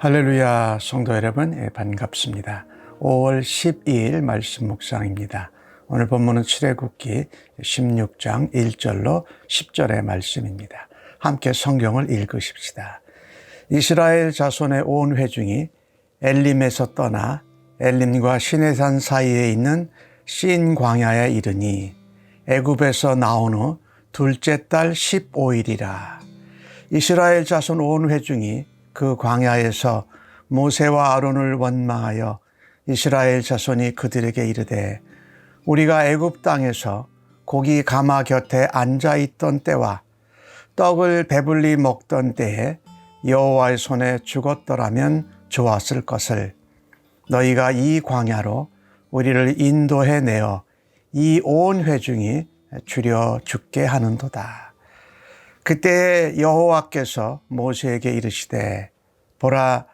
할렐루야, 성도 여러분, 반갑습니다. 5월 12일 말씀 묵상입니다. 오늘 본문은 출애굽기 16장 1절로 10절의 말씀입니다. 함께 성경을 읽으십시다. 이스라엘 자손의 온 회중이 엘림에서 떠나 엘림과 시내산 사이에 있는 신 광야에 이르니 애굽에서 나온 후 둘째 달 15일이라. 이스라엘 자손 온 회중이 그 광야에서 모세와 아론을 원망하여 이스라엘 자손이 그들에게 이르되, 우리가 애굽 땅에서 고기 가마 곁에 앉아 있던 때와 떡을 배불리 먹던 때에 여호와의 손에 죽었더라면 좋았을 것을 너희가 이 광야로 우리를 인도해 내어 이 온 회중이 주려 죽게 하는도다. 그때 여호와께서 모세에게 이르시되, 보라,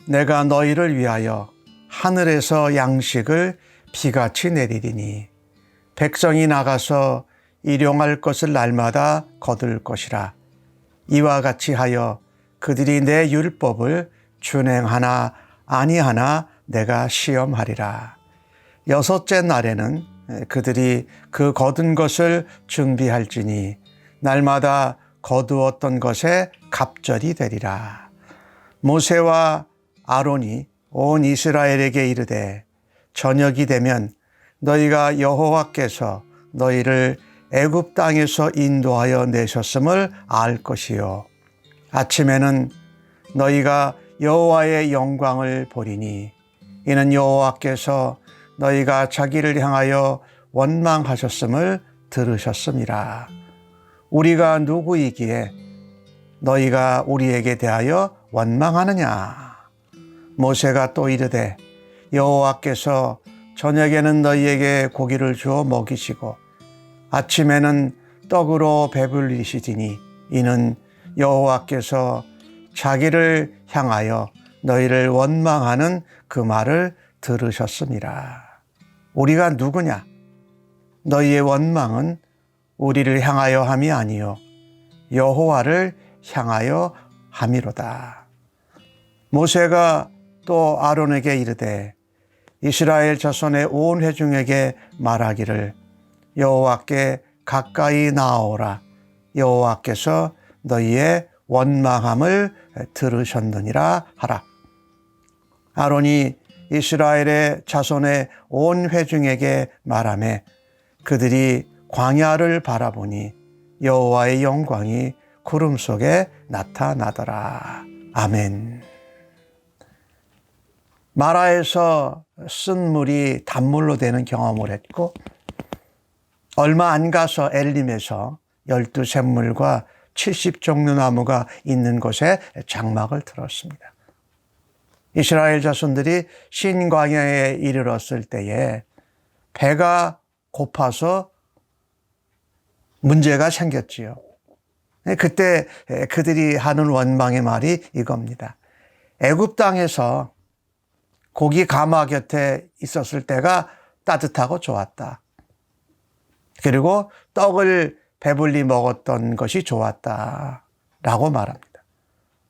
내가 너희를 위하여 하늘에서 양식을 비같이 내리리니 백성이 나가서 일용할 것을 날마다 거둘 것이라. 이와 같이 하여 그들이 내 율법을 준행하나 아니하나 내가 시험하리라. 여섯째 날에는 그들이 그 거둔 것을 준비할지니 날마다 거두었던 것에 갑절이 되리라. 모세와 아론이 온 이스라엘에게 이르되, 저녁이 되면 너희가 여호와께서 너희를 애굽 땅에서 인도하여 내셨음을 알 것이요, 아침에는 너희가 여호와의 영광을 보리니 이는 여호와께서 너희가 자기를 향하여 원망하셨음을 들으셨음이라. 우리가 누구이기에 너희가 우리에게 대하여 원망하느냐? 모세가 또 이르되, 여호와께서 저녁에는 너희에게 고기를 주어 먹이시고 아침에는 떡으로 배불리시리니 이는 여호와께서 자기를 향하여 너희를 원망하는 그 말을 들으셨음이라. 우리가 누구냐? 너희의 원망은 우리를 향하여 함이 아니요 여호와를 향하여 함이로다. 모세가 또 아론에게 이르되, 이스라엘 자손의 온 회중에게 말하기를 여호와께 가까이 나아오라. 여호와께서 너희의 원망함을 들으셨느니라 하라. 아론이 이스라엘의 자손의 온 회중에게 말하매 그들이 광야를 바라보니 여호와의 영광이 구름 속에 나타나더라. 아멘. 마라에서 쓴 물이 단물로 되는 경험을 했고, 얼마 안 가서 엘림에서 12샘물과 70종류 나무가 있는 곳에 장막을 들었습니다. 이스라엘 자손들이 신광야에 이르렀을 때에 배가 고파서 문제가 생겼지요. 그때 그들이 하는 원망의 말이 이겁니다. 애굽 땅에서 고기 가마 곁에 있었을 때가 따뜻하고 좋았다. 그리고 떡을 배불리 먹었던 것이 좋았다 라고 말합니다.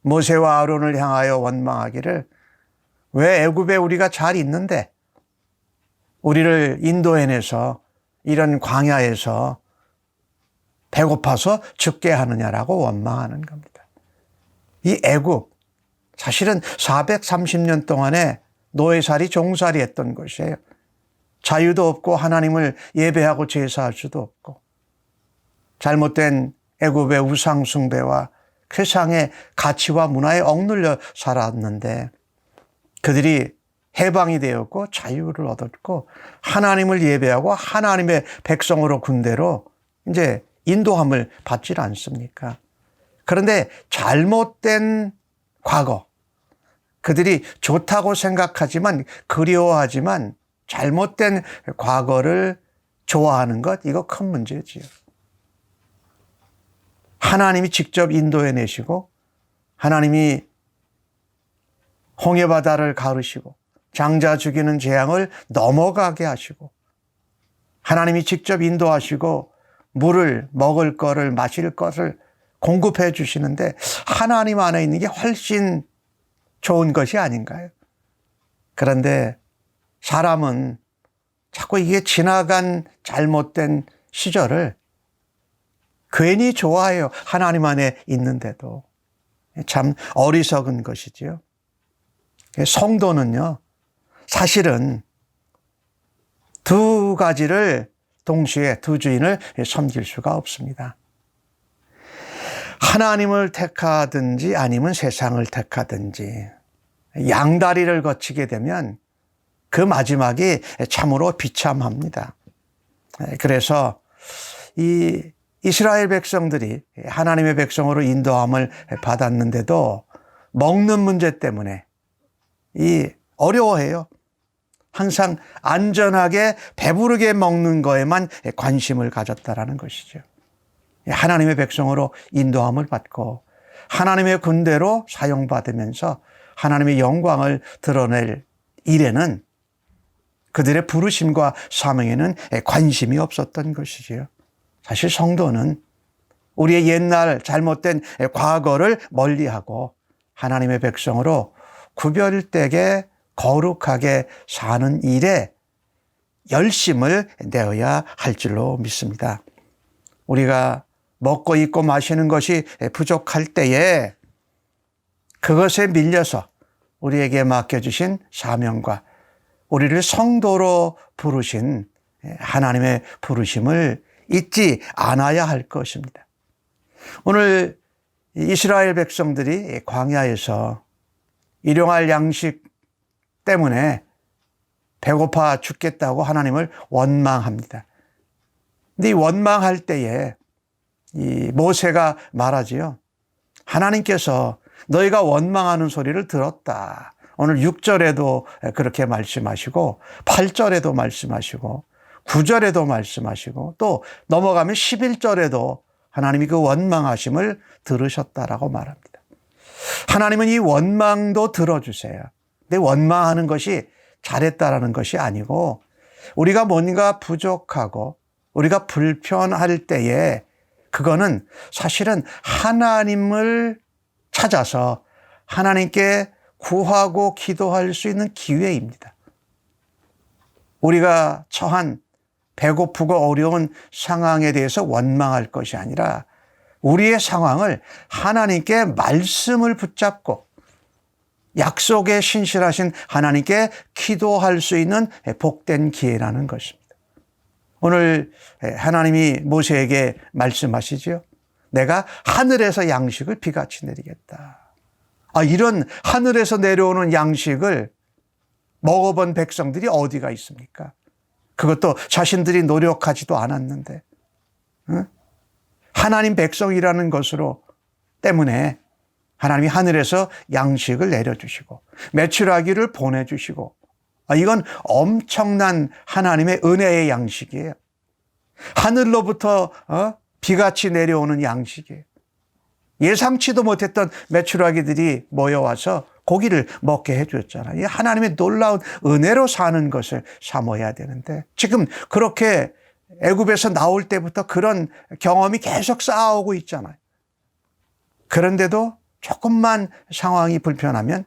모세와 아론을 향하여 원망하기를, 왜 애굽에 우리가 잘 있는데 우리를 인도해내서 이런 광야에서 배고파서 죽게 하느냐라고 원망하는 겁니다. 이 애굽, 사실은 430년 동안에 노예살이 종살이 했던 것이에요. 자유도 없고 하나님을 예배하고 제사할 수도 없고, 잘못된 애굽의 우상 숭배와 세상의 가치와 문화에 억눌려 살았는데, 그들이 해방이 되었고 자유를 얻었고 하나님을 예배하고 하나님의 백성으로 군대로 이제 인도함을 받질 않습니까? 그런데 잘못된 과거, 그들이 좋다고 생각하지만 그리워하지만 잘못된 과거를 좋아하는 것, 이거 큰 문제지요. 하나님이 직접 인도해 내시고 하나님이 홍해바다를 가르시고 장자 죽이는 재앙을 넘어가게 하시고 하나님이 직접 인도하시고 물을, 먹을 거를, 마실 것을 공급해 주시는데 하나님 안에 있는 게 훨씬 좋은 것이 아닌가요? 그런데 사람은 자꾸 이게 지나간 잘못된 시절을 괜히 좋아해요. 하나님 안에 있는데도. 참 어리석은 것이지요. 성도는요, 사실은 두 가지를 동시에 두 주인을 섬길 수가 없습니다. 하나님을 택하든지 아니면 세상을 택하든지 양다리를 거치게 되면 그 마지막이 참으로 비참합니다. 그래서 이 이스라엘 백성들이 하나님의 백성으로 인도함을 받았는데도 먹는 문제 때문에 어려워해요. 항상 안전하게 배부르게 먹는 거에만 관심을 가졌다라는 것이죠. 하나님의 백성으로 인도함을 받고 하나님의 군대로 사용받으면서 하나님의 영광을 드러낼 일에는 그들의 부르심과 사명에는 관심이 없었던 것이지요. 사실 성도는 우리의 옛날 잘못된 과거를 멀리하고 하나님의 백성으로 구별되게 거룩하게 사는 일에 열심을 내어야 할 줄로 믿습니다. 우리가 먹고 입고 마시는 것이 부족할 때에 그것에 밀려서 우리에게 맡겨주신 사명과 우리를 성도로 부르신 하나님의 부르심을 잊지 않아야 할 것입니다. 오늘 이스라엘 백성들이 광야에서 일용할 양식 때문에 배고파 죽겠다고 하나님을 원망합니다. 근데 이 원망할 때에 이 모세가 말하지요. 하나님께서 너희가 원망하는 소리를 들었다. 오늘 6절에도 그렇게 말씀하시고 8절에도 말씀하시고 9절에도 말씀하시고 또 넘어가면 11절에도 하나님이 그 원망하심을 들으셨다라고 말합니다. 하나님은 이 원망도 들어주세요. 근데 원망하는 것이 잘했다라는 것이 아니고 우리가 뭔가 부족하고 우리가 불편할 때에 그거는 사실은 하나님을 찾아서 하나님께 구하고 기도할 수 있는 기회입니다. 우리가 처한 배고프고 어려운 상황에 대해서 원망할 것이 아니라 우리의 상황을 하나님께 말씀을 붙잡고 약속에 신실하신 하나님께 기도할 수 있는 복된 기회라는 것입니다. 오늘 하나님이 모세에게 말씀하시죠. 내가 하늘에서 양식을 비같이 내리겠다. 이런 하늘에서 내려오는 양식을 먹어본 백성들이 어디가 있습니까? 그것도 자신들이 노력하지도 않았는데 하나님 백성이라는 것으로 때문에 하나님이 하늘에서 양식을 내려주시고 메추라기를 보내주시고 이건 엄청난 하나님의 은혜의 양식이에요. 하늘로부터 비같이 내려오는 양식이에요. 예상치도 못했던 메추라기들이 모여와서 고기를 먹게 해주었잖아요. 이 하나님의 놀라운 은혜로 사는 것을 사모해야 되는데 지금 그렇게 애굽에서 나올 때부터 그런 경험이 계속 쌓아오고 있잖아요. 그런데도 조금만 상황이 불편하면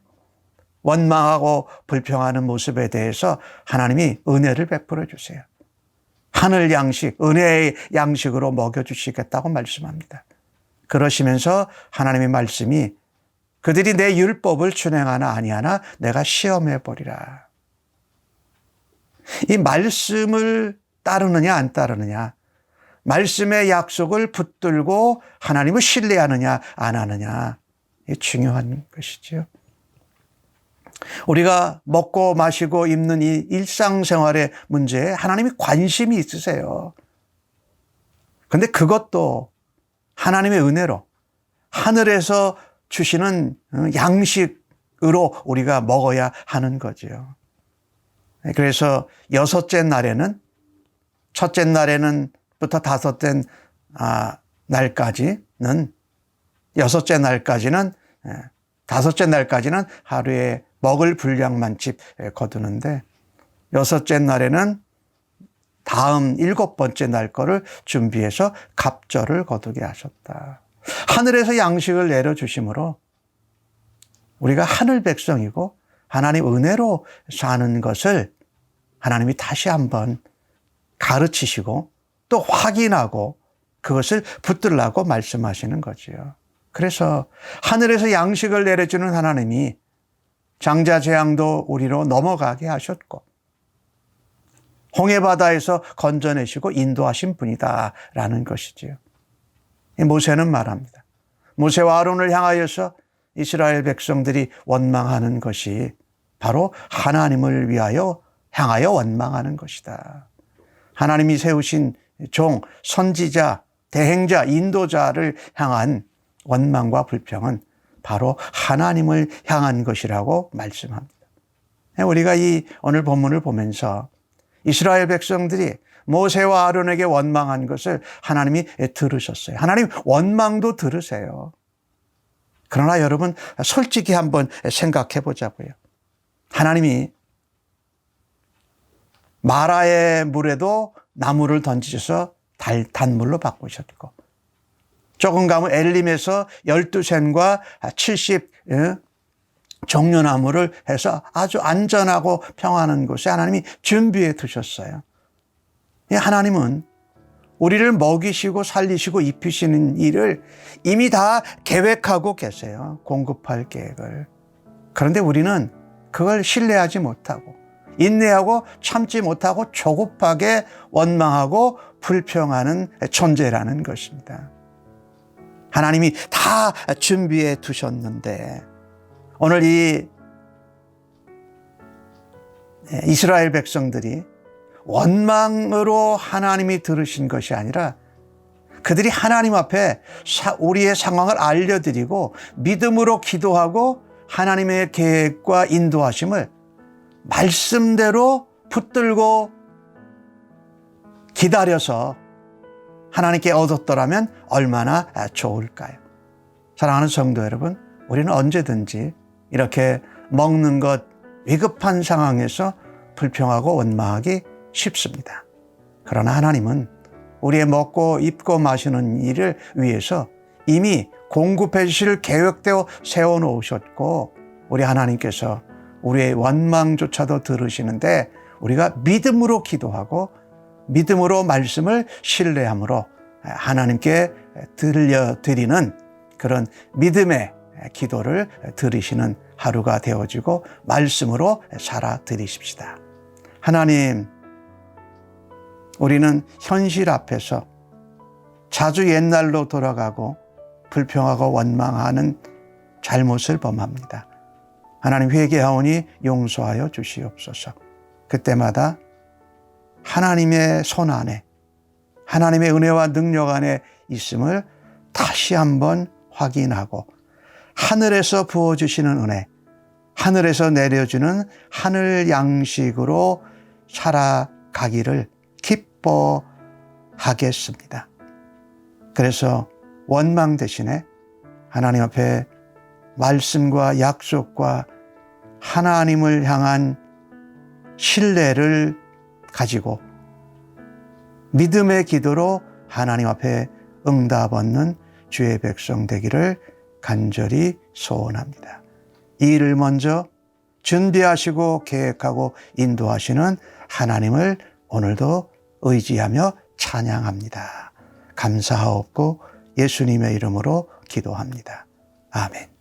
원망하고 불평하는 모습에 대해서 하나님이 은혜를 베풀어 주세요. 하늘 양식, 은혜의 양식으로 먹여주시겠다고 말씀합니다. 그러시면서 하나님의 말씀이 그들이 내 율법을 준행하나 아니하나 내가 시험해 보리라. 이 말씀을 따르느냐 안 따르느냐, 말씀의 약속을 붙들고 하나님을 신뢰하느냐 안 하느냐, 이게 중요한 것이죠. 우리가 먹고 마시고 입는 이 일상생활의 문제에 하나님이 관심이 있으세요. 그런데 그것도 하나님의 은혜로 하늘에서 주시는 양식으로 우리가 먹어야 하는 거죠. 그래서 첫째 날에는 부터 다섯째 날까지는 하루에 먹을 분량만 집 거두는데 여섯째 날에는 다음 7번째 날 거를 준비해서 갑절을 거두게 하셨다. 하늘에서 양식을 내려주심으로 우리가 하늘 백성이고 하나님 은혜로 사는 것을 하나님이 다시 한번 가르치시고 또 확인하고 그것을 붙들라고 말씀하시는 거지요. 그래서 하늘에서 양식을 내려주는 하나님이 장자 재앙도 우리로 넘어가게 하셨고 홍해바다에서 건져내시고 인도하신 분이다라는 것이지요. 모세는 말합니다. 모세와 아론을 향하여서 이스라엘 백성들이 원망하는 것이 바로 하나님을 위하여 향하여 원망하는 것이다. 하나님이 세우신 종, 선지자, 대행자, 인도자를 향한 원망과 불평은 바로 하나님을 향한 것이라고 말씀합니다. 우리가 이 오늘 본문을 보면서 이스라엘 백성들이 모세와 아론에게 원망한 것을 하나님이 들으셨어요. 하나님 원망도 들으세요. 그러나 여러분 솔직히 한번 생각해 보자고요. 하나님이 마라의 물에도 나무를 던지셔서 단물로 바꾸셨고 조금 가면 엘림에서 12샘과 70 종려나무를 해서 아주 안전하고 평안한 곳에 하나님이 준비해 두셨어요. 하나님은 우리를 먹이시고 살리시고 입히시는 일을 이미 다 계획하고 계세요. 공급할 계획을. 그런데 우리는 그걸 신뢰하지 못하고 인내하고 참지 못하고 조급하게 원망하고 불평하는 존재라는 것입니다. 하나님이 다 준비해 두셨는데 오늘 이 이스라엘 백성들이 원망으로 하나님이 들으신 것이 아니라 그들이 하나님 앞에 우리의 상황을 알려드리고 믿음으로 기도하고 하나님의 계획과 인도하심을 말씀대로 붙들고 기다려서 하나님께 얻었더라면 얼마나 좋을까요? 사랑하는 성도 여러분, 우리는 언제든지 이렇게 먹는 것 위급한 상황에서 불평하고 원망하기 쉽습니다. 그러나 하나님은 우리의 먹고 입고 마시는 일을 위해서 이미 공급해 주실 계획되어 세워놓으셨고 우리 하나님께서 우리의 원망조차도 들으시는데 우리가 믿음으로 기도하고 믿음으로 말씀을 신뢰함으로 하나님께 들려드리는 그런 믿음의 기도를 들으시는 하루가 되어지고 말씀으로 살아드리십시다. 하나님, 우리는 현실 앞에서 자주 옛날로 돌아가고 불평하고 원망하는 잘못을 범합니다. 하나님 회개하오니 용서하여 주시옵소서. 그때마다 하나님의 손 안에 하나님의 은혜와 능력 안에 있음을 다시 한번 확인하고 하늘에서 부어주시는 은혜, 하늘에서 내려주는 하늘 양식으로 살아가기를 기뻐하겠습니다. 그래서 원망 대신에 하나님 앞에 말씀과 약속과 하나님을 향한 신뢰를 가지고 믿음의 기도로 하나님 앞에 응답 얻는 주의 백성 되기를 간절히 소원합니다. 이 일을 먼저 준비하시고 계획하고 인도하시는 하나님을 오늘도 의지하며 찬양합니다. 감사하옵고 예수님의 이름으로 기도합니다. 아멘.